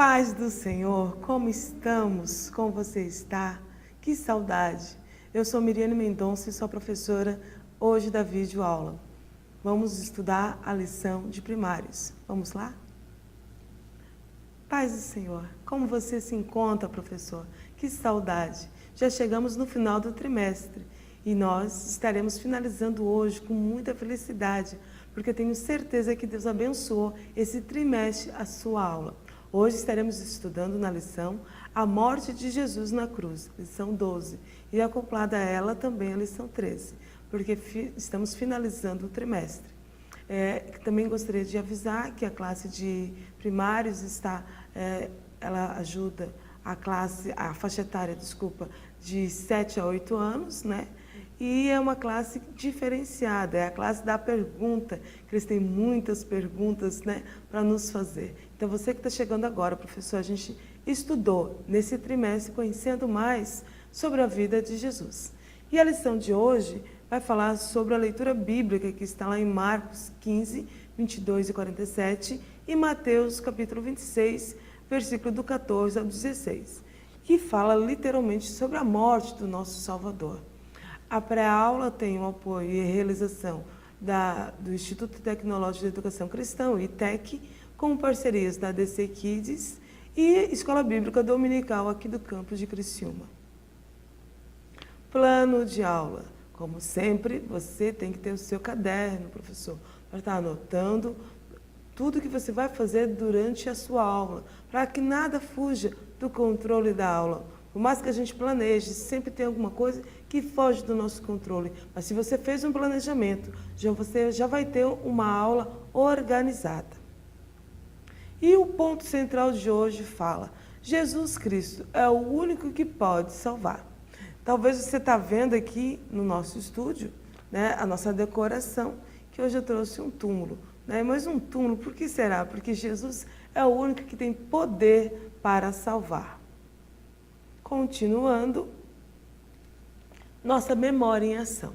Paz do Senhor, como estamos? Como você está? Que saudade! Eu sou Miriane Mendonça e sou professora hoje da videoaula. Vamos estudar a lição de primários. Vamos lá? Paz do Senhor, como você se encontra, professor? Que saudade! Já chegamos no final do trimestre e nós estaremos finalizando hoje com muita felicidade, porque tenho certeza que Deus abençoou esse trimestre a sua aula. Hoje estaremos estudando na lição a morte de Jesus na cruz, lição 12, e acoplada a ela também a lição 13, porque estamos finalizando o trimestre. Também gostaria de avisar que a classe de primários ela ajuda a faixa etária, de 7 a 8 anos, né? E é uma classe diferenciada, é a classe da pergunta, que eles têm muitas perguntas, né, para nos fazer. Então, você que está chegando agora, professor, a gente estudou nesse trimestre, conhecendo mais sobre a vida de Jesus. E a lição de hoje vai falar sobre a leitura bíblica, que está lá em Marcos 15, 22 e 47, e Mateus, capítulo 26, versículo do 14 ao 16, que fala literalmente sobre a morte do nosso Salvador. A pré-aula tem o apoio e realização do Instituto Tecnológico de Educação Cristã, o ITEC, com parcerias da DC Kids e Escola Bíblica Dominical aqui do campus de Criciúma. Plano de aula. Como sempre, você tem que ter o seu caderno, professor, para estar anotando tudo que você vai fazer durante a sua aula, para que nada fuja do controle da aula. Por mais que a gente planeje, sempre tem alguma coisa que foge do nosso controle. Mas se você fez um planejamento, você já vai ter uma aula organizada. E o ponto central de hoje fala: Jesus Cristo é o único que pode salvar. Talvez você está vendo aqui no nosso estúdio, né, a nossa decoração, que hoje eu trouxe um túmulo. Né? Mas um túmulo, por que será? Porque Jesus é o único que tem poder para salvar. Continuando, nossa memória em ação.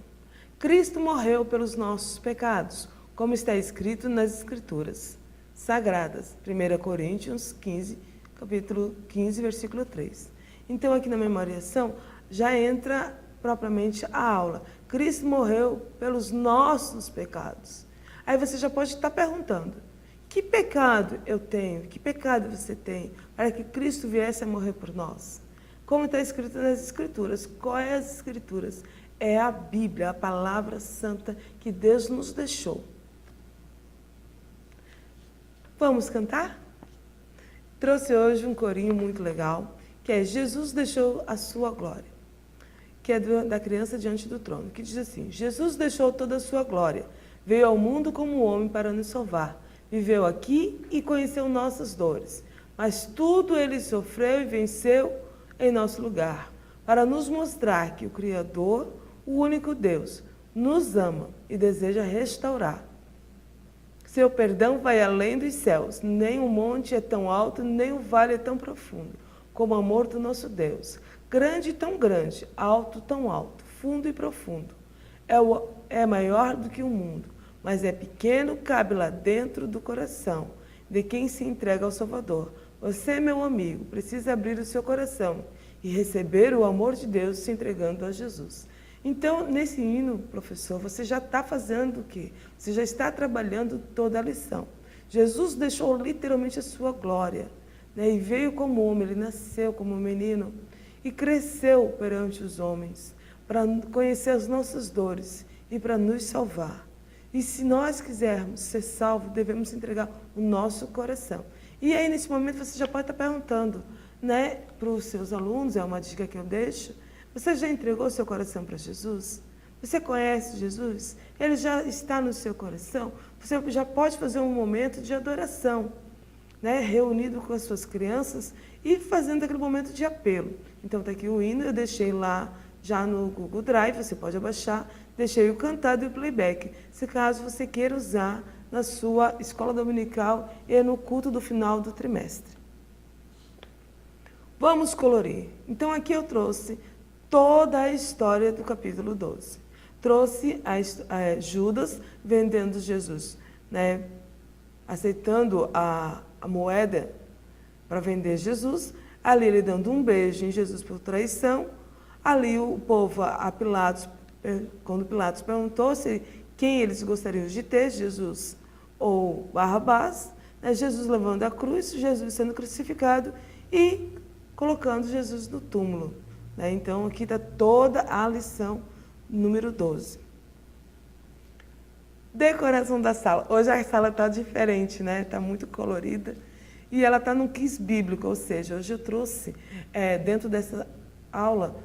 Cristo morreu pelos nossos pecados, como está escrito nas Escrituras Sagradas. 1 Coríntios 15, capítulo 15, versículo 3. Então, aqui na memória em ação, já entra propriamente a aula. Cristo morreu pelos nossos pecados. Aí você já pode estar perguntando: que pecado eu tenho? Que pecado você tem para que Cristo viesse a morrer por nós? Como está escrito nas Escrituras. Quais as Escrituras? É a Bíblia, a palavra santa que Deus nos deixou. Vamos cantar? Trouxe hoje um corinho muito legal, que é Jesus deixou a sua glória, que é da criança diante do trono, que diz assim: Jesus deixou toda a sua glória, veio ao mundo como homem para nos salvar, viveu aqui e conheceu nossas dores, mas tudo ele sofreu e venceu em nosso lugar, para nos mostrar que o Criador, o único Deus, nos ama e deseja restaurar. Seu perdão vai além dos céus, nem o monte é tão alto, nem o vale é tão profundo, como o amor do nosso Deus. Grande e tão grande, alto tão alto, fundo e profundo. É maior do que o mundo, mas é pequeno, cabe lá dentro do coração de quem se entrega ao Salvador. Você, meu amigo, precisa abrir o seu coração e receber o amor de Deus se entregando a Jesus. Então, nesse hino, professor, você já está fazendo o quê? Você já está trabalhando toda a lição. Jesus deixou literalmente a sua glória, né? E veio como homem, ele nasceu como menino e cresceu perante os homens para conhecer as nossas dores e para nos salvar. E se nós quisermos ser salvos, devemos entregar o nosso coração. E aí, nesse momento, você já pode estar perguntando, né, para os seus alunos, é uma dica que eu deixo: você já entregou seu coração para Jesus? Você conhece Jesus? Ele já está no seu coração? Você já pode fazer um momento de adoração, né, reunido com as suas crianças e fazendo aquele momento de apelo. Então, está aqui o hino, eu deixei lá já no Google Drive, você pode abaixar, deixei o cantado e o playback, se caso você queira usar na sua escola dominical e no culto do final do trimestre. Vamos colorir. Então, aqui eu trouxe toda a história do capítulo 12. Trouxe Judas vendendo Jesus, né, aceitando a moeda para vender Jesus. Ali ele dando um beijo em Jesus por traição. Ali o povo, a Pilatos, quando Pilatos perguntou se quem eles gostariam de ter, Jesus ou Barrabás, né? Jesus levando a cruz, Jesus sendo crucificado e colocando Jesus no túmulo, né? Então aqui está toda a lição número 12. Decoração da sala. Hoje a sala está diferente, né? Está muito colorida. E ela está no quiz bíblico, ou seja, hoje eu trouxe dentro dessa aula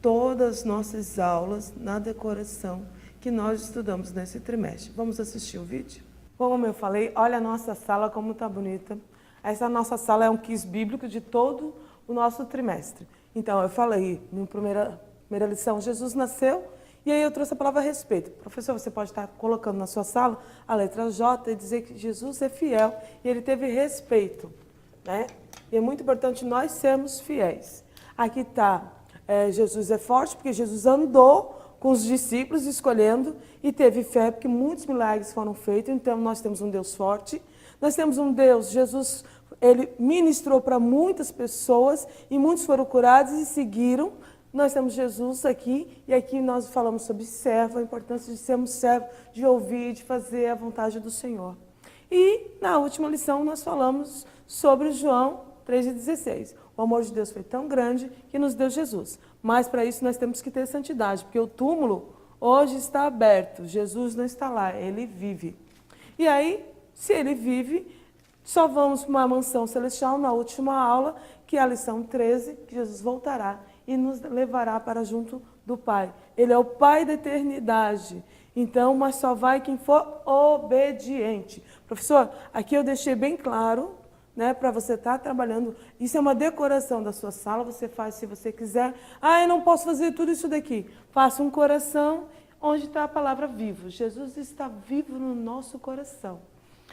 todas as nossas aulas na decoração que nós estudamos nesse trimestre. Vamos assistir o vídeo? Como eu falei, olha a nossa sala como está bonita. Essa nossa sala é um quiz bíblico de todo o nosso trimestre. Então, eu falei na primeira lição, Jesus nasceu, e aí eu trouxe a palavra respeito. Professor, você pode estar colocando na sua sala a letra J e dizer que Jesus é fiel e ele teve respeito, né? E é muito importante nós sermos fiéis. Aqui está, Jesus é forte porque Jesus andou com os discípulos escolhendo e teve fé porque muitos milagres foram feitos. Então, nós temos um Deus forte. Nós temos um Deus, Jesus, ele ministrou para muitas pessoas e muitos foram curados e seguiram. Nós temos Jesus aqui, e aqui nós falamos sobre servo, a importância de sermos servos, de ouvir, de fazer a vontade do Senhor. E na última lição nós falamos sobre João 3,16. O amor de Deus foi tão grande que nos deu Jesus. Mas para isso nós temos que ter santidade, porque o túmulo hoje está aberto, Jesus não está lá, ele vive. E aí, se ele vive, só vamos para uma mansão celestial na última aula, que é a lição 13, que Jesus voltará e nos levará para junto do Pai. Ele é o Pai da eternidade. Então, mas só vai quem for obediente. Professor, aqui eu deixei bem claro, né, para você estar trabalhando. Isso é uma decoração da sua sala, você faz se você quiser. Ah, eu não posso fazer tudo isso daqui. Faça um coração onde está a palavra vivo. Jesus está vivo no nosso coração.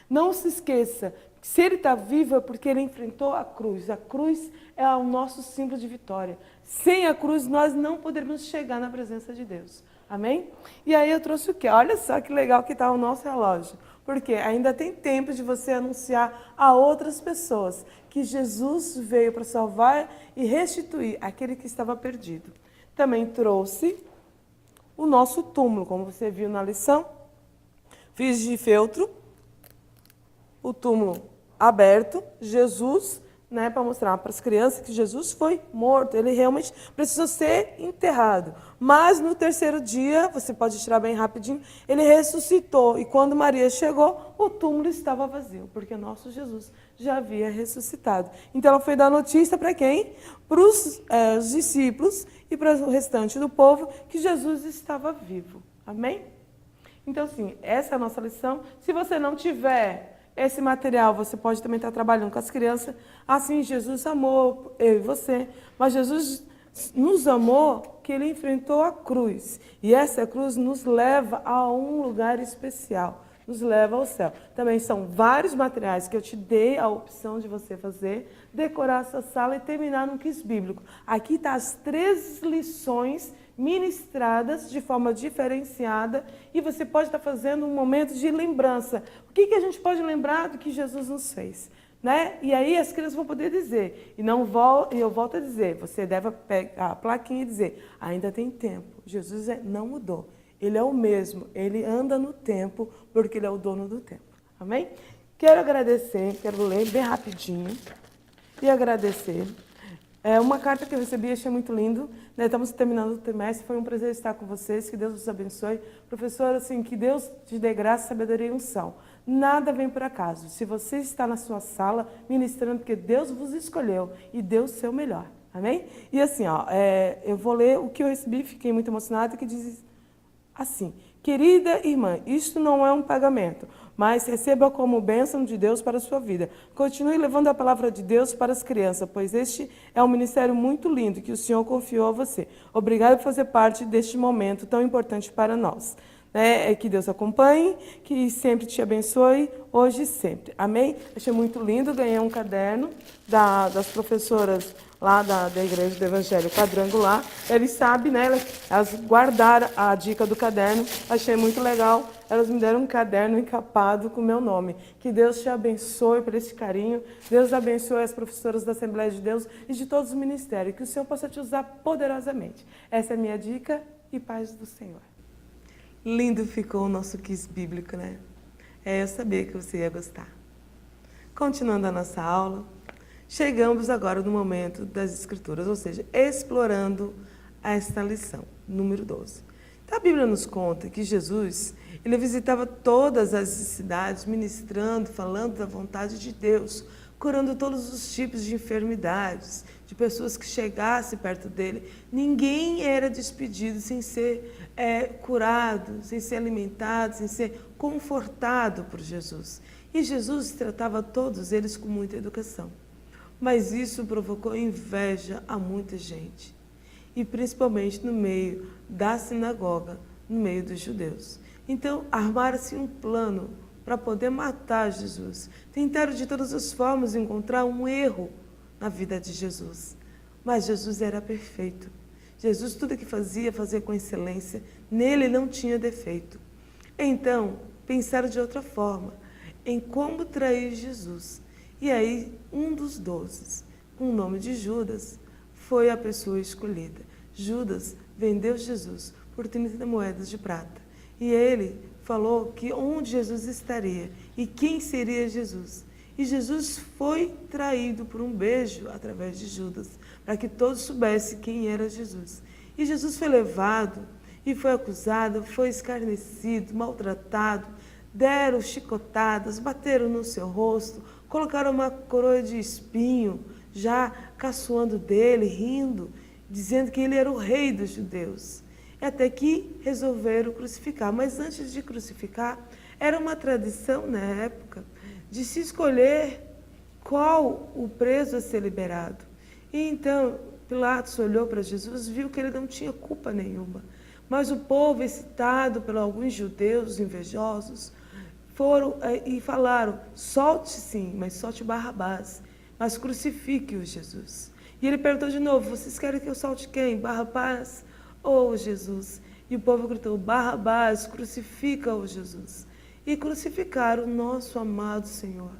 Não se esqueça, se ele está vivo é porque ele enfrentou a cruz. A cruz é o nosso símbolo de vitória. Sem a cruz, nós não poderíamos chegar na presença de Deus. Amém? E aí eu trouxe o quê? Olha só que legal que está o nosso relógio. Porque ainda tem tempo de você anunciar a outras pessoas que Jesus veio para salvar e restituir aquele que estava perdido. Também trouxe o nosso túmulo, como você viu na lição. Fiz de feltro. O túmulo aberto, Jesus, né, para mostrar para as crianças que Jesus foi morto, ele realmente precisou ser enterrado. Mas no terceiro dia, você pode tirar bem rapidinho, ele ressuscitou. E quando Maria chegou, o túmulo estava vazio, porque nosso Jesus já havia ressuscitado. Então ela foi dar notícia para quem? Para os discípulos e para o restante do povo que Jesus estava vivo. Amém? Então, assim, essa é a nossa lição. Se você não tiver esse material, você pode também estar trabalhando com as crianças. Assim, Jesus amou eu e você, mas Jesus nos amou que ele enfrentou a cruz. E essa cruz nos leva a um lugar especial, nos leva ao céu. Também são vários materiais que eu te dei a opção de você fazer, decorar essa sala e terminar no quiz bíblico. Aqui está as 3 lições ministradas de forma diferenciada e você pode estar fazendo um momento de lembrança. O que a gente pode lembrar do que Jesus nos fez? Né? E aí as crianças vão poder dizer, e eu volto a dizer, você deve pegar a plaquinha e dizer, ainda tem tempo, Jesus não mudou, ele é o mesmo, ele anda no tempo, porque ele é o dono do tempo. Amém? Quero agradecer, quero ler bem rapidinho e agradecer. Uma carta que eu recebi, achei muito lindo, né? Estamos terminando o trimestre, foi um prazer estar com vocês, que Deus os abençoe. Professor, assim, que Deus te dê graça, sabedoria e unção. Nada vem por acaso. Se você está na sua sala ministrando, porque Deus vos escolheu e deu o seu melhor. Amém? E assim, eu vou ler o que eu recebi, fiquei muito emocionada, que diz assim: querida irmã, isto não é um pagamento, mas receba como bênção de Deus para a sua vida. Continue levando a palavra de Deus para as crianças, pois este é um ministério muito lindo que o Senhor confiou a você. Obrigado por fazer parte deste momento tão importante para nós. Que Deus acompanhe, que sempre te abençoe, hoje e sempre. Amém? Achei muito lindo, ganhei um caderno das professoras lá da igreja do Evangelho Quadrangular, eles sabem, né? Elas guardaram a dica do caderno, achei muito legal. Elas me deram um caderno encapado com o meu nome. Que Deus te abençoe por esse carinho. Deus abençoe as professoras da Assembleia de Deus e de todos os ministérios. Que o Senhor possa te usar poderosamente. Essa é a minha dica e paz do Senhor. Lindo ficou o nosso quiz bíblico, né? Eu sabia que você ia gostar. Continuando a nossa aula, chegamos agora no momento das Escrituras, ou seja, explorando esta lição, número 12. Então, a Bíblia nos conta que Jesus, ele visitava todas as cidades, ministrando, falando da vontade de Deus, curando todos os tipos de enfermidades, de pessoas que chegassem perto dele. Ninguém era despedido sem ser curado, sem ser alimentado, sem ser confortado por Jesus. E Jesus tratava todos eles com muita educação. Mas isso provocou inveja a muita gente. E principalmente no meio da sinagoga, no meio dos judeus. Então, armaram-se um plano para poder matar Jesus. Tentaram de todas as formas encontrar um erro na vida de Jesus. Mas Jesus era perfeito. Jesus, tudo que fazia com excelência. Nele não tinha defeito. Então, pensaram de outra forma, em como trair Jesus. E aí, um dos 12, com o nome de Judas, foi a pessoa escolhida. Judas vendeu Jesus por 30 moedas de prata. E ele falou que onde Jesus estaria e quem seria Jesus. E Jesus foi traído por um beijo através de Judas, para que todos soubessem quem era Jesus. E Jesus foi levado e foi acusado, foi escarnecido, maltratado, deram chicotadas, bateram no seu rosto, colocaram uma coroa de espinho, já caçoando dele, rindo, dizendo que ele era o rei dos judeus. Até que resolveram crucificar. Mas antes de crucificar, era uma tradição na época de se escolher qual o preso a ser liberado. E então Pilatos olhou para Jesus, viu que ele não tinha culpa nenhuma. Mas o povo, excitado por alguns judeus invejosos, foram e falaram, solte sim, mas solte Barrabás, mas crucifique-o Jesus. E ele perguntou de novo, vocês querem que eu solte quem? Barrabás ou Jesus? E o povo gritou, Barrabás, crucifica-o Jesus. E crucificaram o nosso amado Senhor.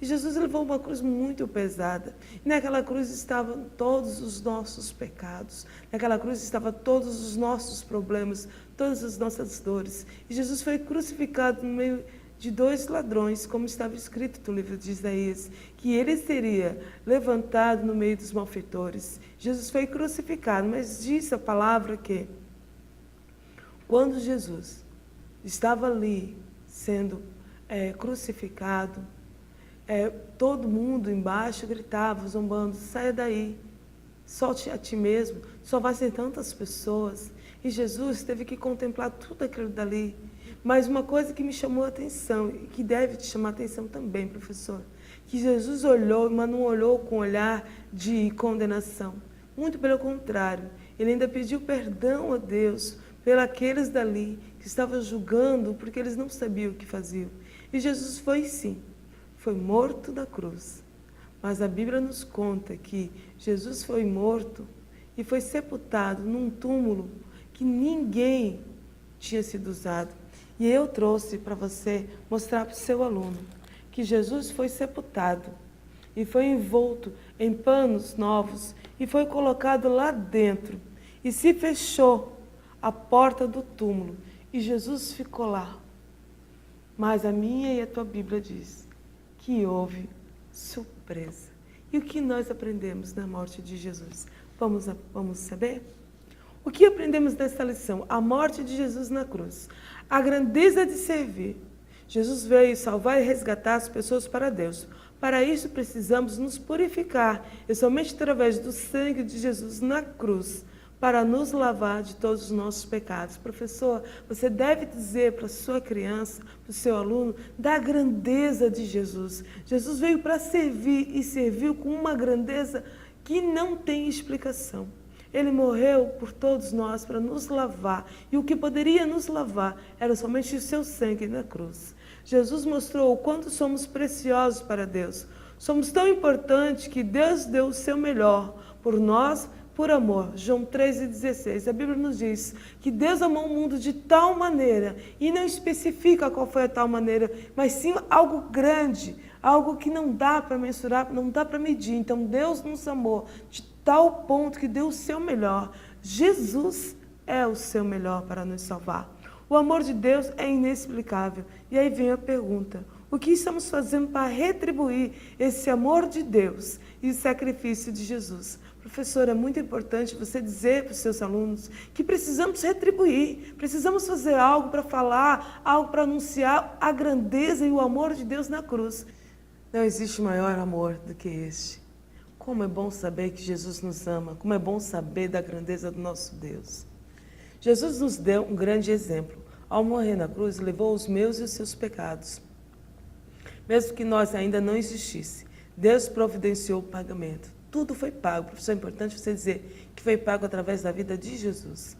E Jesus levou uma cruz muito pesada. E naquela cruz estavam todos os nossos pecados. Naquela cruz estavam todos os nossos problemas, todas as nossas dores. E Jesus foi crucificado no meio de 2 ladrões, como estava escrito no livro de Isaías, que ele seria levantado no meio dos malfeitores. Jesus foi crucificado, mas disse a palavra que quando Jesus estava ali sendo crucificado, todo mundo embaixo gritava, zombando, saia daí, solte a ti mesmo, só vai ser tantas pessoas. E Jesus teve que contemplar tudo aquilo dali. Mas uma coisa que me chamou a atenção, e que deve te chamar a atenção também, professor, que Jesus olhou, mas não olhou com olhar de condenação. Muito pelo contrário, ele ainda pediu perdão a Deus pelos dali que estavam julgando, porque eles não sabiam o que faziam. E Jesus foi sim, foi morto na cruz. Mas a Bíblia nos conta que Jesus foi morto e foi sepultado num túmulo que ninguém tinha sido usado. E eu trouxe para você mostrar para o seu aluno que Jesus foi sepultado e foi envolto em panos novos e foi colocado lá dentro. E se fechou a porta do túmulo e Jesus ficou lá. Mas a minha e a tua Bíblia diz que houve surpresa. E o que nós aprendemos na morte de Jesus? Vamos saber? O que aprendemos nessa lição? A morte de Jesus na cruz. A grandeza de servir. Jesus veio salvar e resgatar as pessoas para Deus. Para isso precisamos nos purificar. E somente através do sangue de Jesus na cruz, para nos lavar de todos os nossos pecados. Professor, você deve dizer para a sua criança, para o seu aluno, da grandeza de Jesus. Jesus veio para servir e serviu com uma grandeza que não tem explicação. Ele morreu por todos nós para nos lavar. E o que poderia nos lavar era somente o seu sangue na cruz. Jesus mostrou o quanto somos preciosos para Deus. Somos tão importantes que Deus deu o seu melhor por nós, por amor. João 3,16. A Bíblia nos diz que Deus amou o mundo de tal maneira, e não especifica qual foi a tal maneira, mas sim algo grande, algo que não dá para mensurar, não dá para medir. Então Deus nos amou de tal ponto que deu o seu melhor. Jesus é o seu melhor para nos salvar. O amor de Deus é inexplicável. E aí vem a pergunta: o que estamos fazendo para retribuir esse amor de Deus e o sacrifício de Jesus? Professor, é muito importante você dizer para os seus alunos que precisamos retribuir, precisamos fazer algo para falar, algo para anunciar a grandeza e o amor de Deus na cruz. Não existe maior amor do que este. Como é bom saber que Jesus nos ama, como é bom saber da grandeza do nosso Deus. Jesus nos deu um grande exemplo. Ao morrer na cruz, levou os meus e os seus pecados. Mesmo que nós ainda não existisse, Deus providenciou o pagamento. Tudo foi pago. Professor, é importante você dizer que foi pago através da vida de Jesus.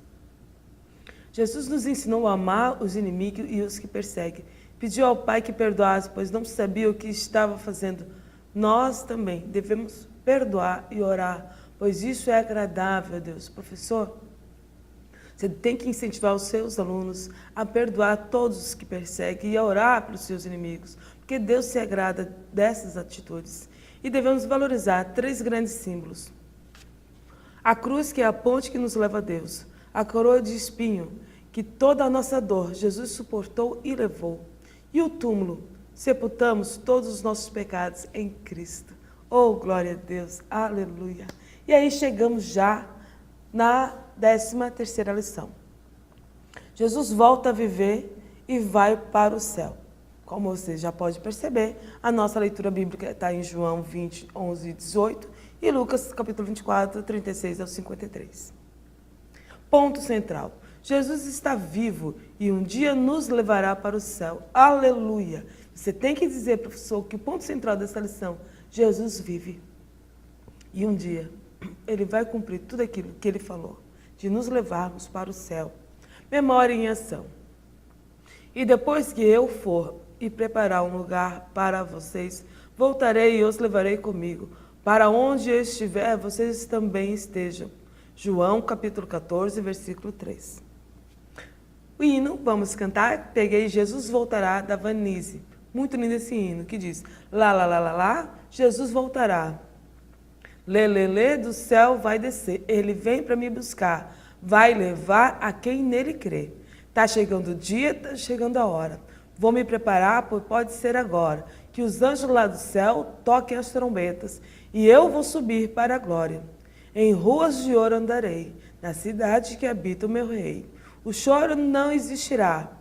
Jesus nos ensinou a amar os inimigos e os que perseguem. Pediu ao Pai que perdoasse, pois não sabia o que estava fazendo. Nós também devemos perdoar e orar, pois isso é agradável a Deus. Professor, você tem que incentivar os seus alunos a perdoar todos os que perseguem e a orar pelos seus inimigos, porque Deus se agrada dessas atitudes. E devemos valorizar 3 grandes símbolos. A cruz, que é a ponte que nos leva a Deus. A coroa de espinho, que toda a nossa dor Jesus suportou e levou. E o túmulo, sepultamos todos os nossos pecados em Cristo. Oh, glória a Deus, aleluia. E aí chegamos já na 13ª lição. Jesus volta a viver e vai para o céu. Como você já pode perceber, a nossa leitura bíblica está em João 20, 11 e 18 e Lucas capítulo 24, 36 ao 53. Ponto central. Jesus está vivo e um dia nos levará para o céu. Aleluia! Você tem que dizer, professor, que o ponto central dessa lição, Jesus vive. E um dia, Ele vai cumprir tudo aquilo que Ele falou, de nos levarmos para o céu. Memória em ação. E depois que eu for e preparar um lugar para vocês, voltarei e os levarei comigo. Para onde eu estiver, vocês também estejam. João capítulo 14, versículo 3. O hino, vamos cantar, peguei Jesus voltará, da Vanise. Muito lindo esse hino, que diz: lá, lá, lá, lá, lá, Jesus voltará. Lê, lê, lê, do céu vai descer, Ele vem para me buscar, vai levar a quem nele crê. Tá chegando o dia, tá chegando a hora. Vou me preparar, pois pode ser agora, que os anjos lá do céu toquem as trombetas, e eu vou subir para a glória. Em ruas de ouro andarei, na cidade que habita o meu rei. O choro não existirá.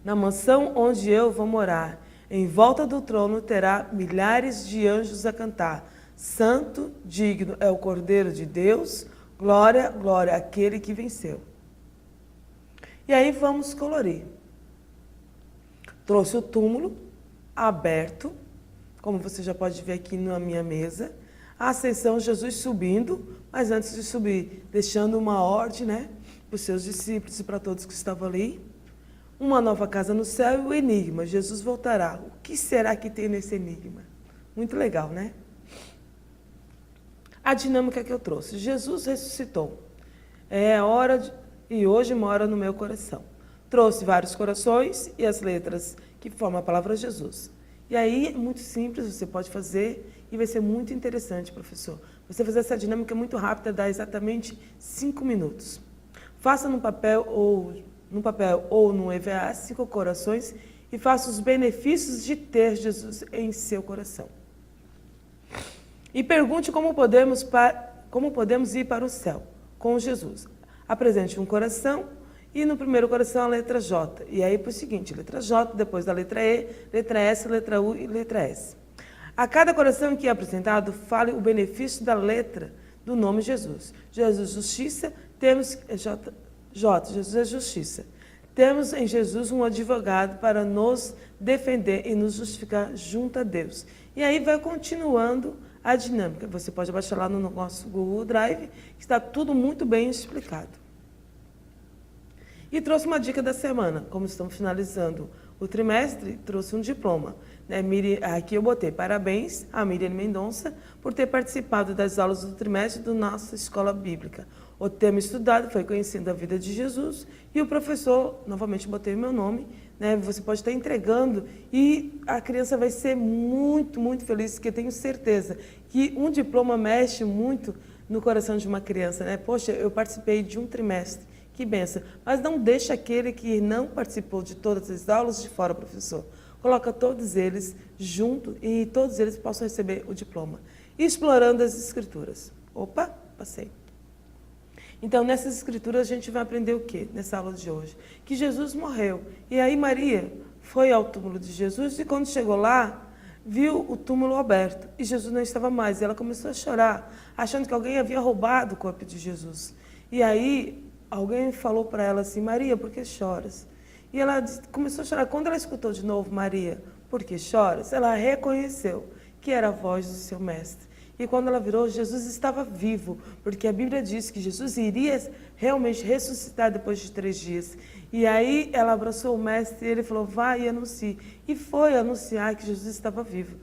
Na mansão onde eu vou morar, em volta do trono terá milhares de anjos a cantar. Santo, digno é o Cordeiro de Deus, glória, glória àquele que venceu. E aí vamos colorir. Trouxe o túmulo aberto, como você já pode ver aqui na minha mesa. A ascensão, Jesus subindo, mas antes de subir, deixando uma ordem, né, para os seus discípulos e para todos que estavam ali. Uma nova casa no céu e o enigma, Jesus voltará. O que será que tem nesse enigma? Muito legal, né? A dinâmica que eu trouxe. Jesus ressuscitou. É hora e hoje mora no meu coração. Trouxe vários corações e as letras que formam a palavra Jesus. E aí é muito simples, você pode fazer e vai ser muito interessante, professor. Você fazer essa dinâmica muito rápida, dá exatamente 5 minutos. Faça no papel ou no EVA 5 corações e faça os benefícios de ter Jesus em seu coração. E pergunte como podemos ir para o céu com Jesus. Apresente um coração e no primeiro coração a letra J. E aí para o seguinte, letra J, depois da letra E, letra S, letra U e letra S. A cada coração que é apresentado, fale o benefício da letra do nome Jesus. Jesus, justiça, temos J, Jesus é justiça. Temos em Jesus um advogado para nos defender e nos justificar junto a Deus. E aí vai continuando a dinâmica. Você pode baixar lá no nosso Google Drive, que está tudo muito bem explicado. E trouxe uma dica da semana, como estamos finalizando o trimestre trouxe um diploma. Né? Aqui eu botei parabéns a Miriam Mendonça por ter participado das aulas do trimestre da nossa escola bíblica. O tema estudado foi Conhecendo a Vida de Jesus e o professor, novamente botei o meu nome, né? Você pode estar entregando e a criança vai ser muito, muito feliz, porque eu tenho certeza que um diploma mexe muito no coração de uma criança. Né? Poxa, eu participei de um trimestre, que benção. Mas não deixa aquele que não participou de todas as aulas de fora, professor. Coloca todos eles junto e todos eles possam receber o diploma. E explorando as escrituras. Opa, passei. Então, nessas escrituras, a gente vai aprender o quê? Nessa aula de hoje? Que Jesus morreu. E aí Maria foi ao túmulo de Jesus e quando chegou lá, viu o túmulo aberto. E Jesus não estava mais. E ela começou a chorar, achando que alguém havia roubado o corpo de Jesus. E aí, alguém falou para ela assim, Maria, por que choras? E ela começou a chorar. Quando ela escutou de novo, Maria, por que choras? Ela reconheceu que era a voz do seu mestre. E quando ela virou, Jesus estava vivo, porque a Bíblia diz que Jesus iria realmente ressuscitar depois de 3 dias. E aí ela abraçou o mestre e ele falou, vai e anuncie. E foi anunciar que Jesus estava vivo.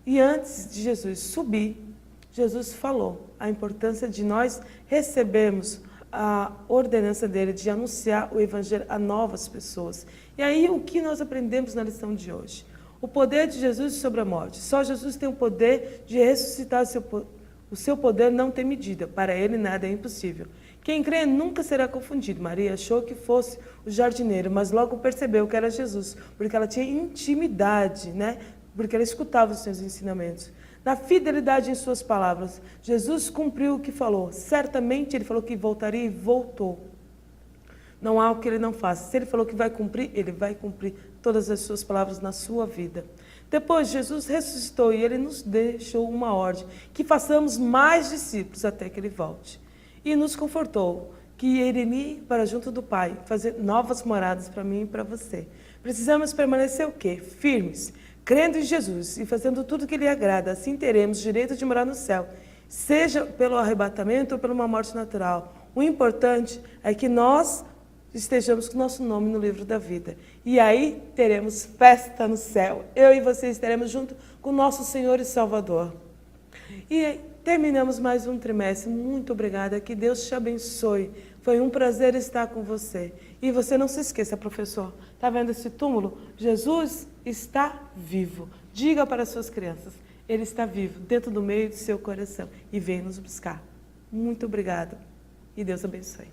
E antes de Jesus subir, Jesus falou a importância de nós recebermos a ordenança dele de anunciar o evangelho a novas pessoas. E aí o que nós aprendemos na lição de hoje? O poder de Jesus sobre a morte. Só Jesus tem o poder de ressuscitar o seu poder não tem medida. Para ele nada é impossível. Quem crê nunca será confundido. Maria achou que fosse o jardineiro, mas logo percebeu que era Jesus, porque ela tinha intimidade, né? Porque ela escutava os seus ensinamentos. Na fidelidade em suas palavras, Jesus cumpriu o que falou. Certamente ele falou que voltaria e voltou. Não há o que ele não faça. Se ele falou que vai cumprir, ele vai cumprir todas as suas palavras na sua vida. Depois, Jesus ressuscitou e ele nos deixou uma ordem, que façamos mais discípulos até que ele volte. E nos confortou que ele iria para junto do Pai, fazer novas moradas para mim e para você. Precisamos permanecer o quê? Firmes, crendo em Jesus e fazendo tudo que lhe agrada. Assim teremos direito de morar no céu, seja pelo arrebatamento ou por uma morte natural. O importante é que nós estejamos com o nosso nome no livro da vida. E aí teremos festa no céu. Eu e você estaremos junto com o nosso Senhor e Salvador. E terminamos mais um trimestre. Muito obrigada. Que Deus te abençoe. Foi um prazer estar com você. E você não se esqueça, professor. Está vendo esse túmulo? Jesus está vivo. Diga para as suas crianças. Ele está vivo dentro do meio do seu coração. E vem nos buscar. Muito obrigada. E Deus abençoe.